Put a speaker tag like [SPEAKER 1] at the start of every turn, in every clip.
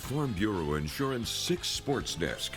[SPEAKER 1] Farm Bureau Insurance 6 Sports Desk.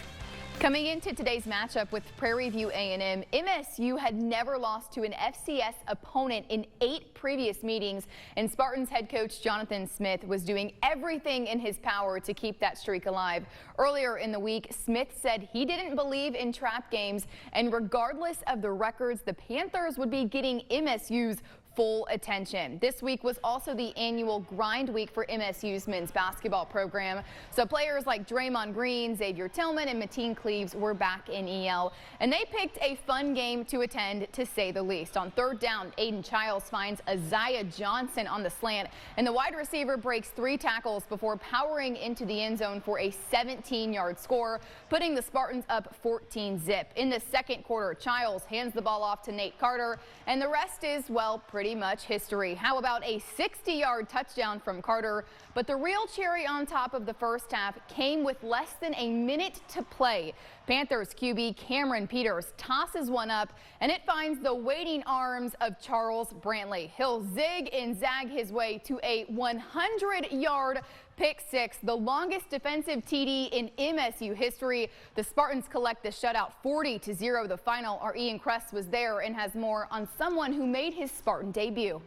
[SPEAKER 2] Coming into today's matchup with Prairie View A&M, MSU had never lost to an FCS opponent in 8 previous meetings, and Spartans head coach Jonathan Smith was doing everything in his power to keep that streak alive. Earlier in the week, Smith said he didn't believe in trap games, and regardless of the records, the Panthers would be getting MSU's full attention. This week was also the annual grind week for MSU's men's basketball program. So players like Draymond Green, Xavier Tillman, and Mateen Cleaves were back in EL, and they picked a fun game to attend, to say the least. On third down, Aiden Childs finds Isaiah Johnson on the slant, and the wide receiver breaks 3 tackles before powering into the end zone for a 17-yard score, putting the Spartans up 14-zip. In the second quarter, Childs hands the ball off to Nate Carter, and the rest is, well, pretty much history. How about a 60-yard touchdown from Carter? But the real cherry on top of the first half came with less than a minute to play. Panthers QB Cameron Peters tosses one up, and it finds the waiting arms of Charles Brantley. He'll zig and zag his way to a 100-yard pick six, the longest defensive TD in MSU history. The Spartans collect the shutout 40-0. The final. Our Ian Kress was there and has more on someone who made his Spartan debut.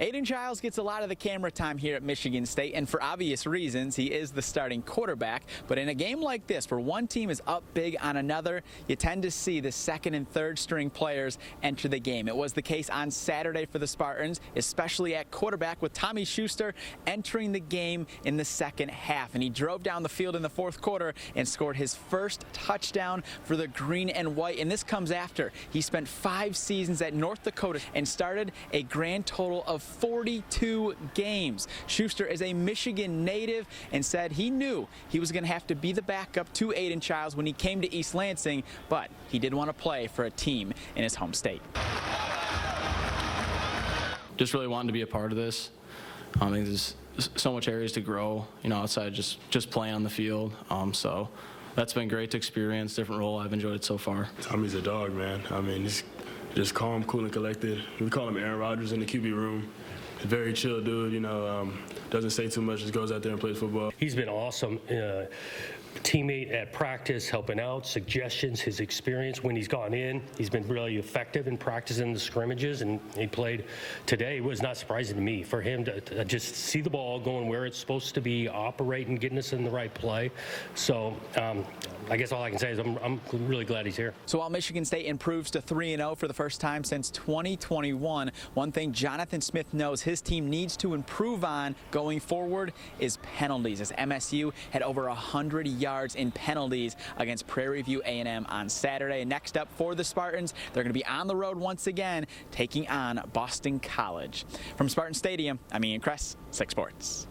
[SPEAKER 3] Aiden Childs gets a lot of the camera time here at Michigan State, and for obvious reasons. He is the starting quarterback, but in a game like this where one team is up big on another, you tend to see the second and third string players enter the game. It was the case on Saturday for the Spartans, especially at quarterback, with Tommy Schuster entering the game in the second half, and he drove down the field in the fourth quarter and scored his first touchdown for the green and white. And this comes after he spent 5 seasons at North Dakota and started a grand total of 42 games. Schuster is a Michigan native and said he knew he was going to have to be the backup to Aiden Childs when he came to East Lansing, but he did want to play for a team in his home state.
[SPEAKER 4] Just really wanting to be a part of this. I think there's so much areas to grow, outside just playing on the field. So that's been great to experience, different role. I've enjoyed it so far.
[SPEAKER 5] Tommy's a dog, man. I mean, he's just calm, cool, and collected. We call him Aaron Rodgers in the QB room. Very chill dude, doesn't say too much, just goes out there and plays football.
[SPEAKER 6] He's been awesome. Teammate at practice, helping out, suggestions, his experience when he's gone in. He's been really effective in practicing the scrimmages, and he played today. It was not surprising to me for him to just see the ball going where it's supposed to be, operating, getting us in the right play. So I guess all I can say is I'm really glad he's here.
[SPEAKER 3] So while Michigan State improves to 3-0 for the first time since 2021, one thing Jonathan Smith knows his team needs to improve on going forward is penalties, as MSU had over 100 yards in penalties against Prairie View A&M on Saturday. And next up for the Spartans, they're going to be on the road once again, taking on Boston College. From Spartan Stadium, I'm Ian Kress, 6 Sports.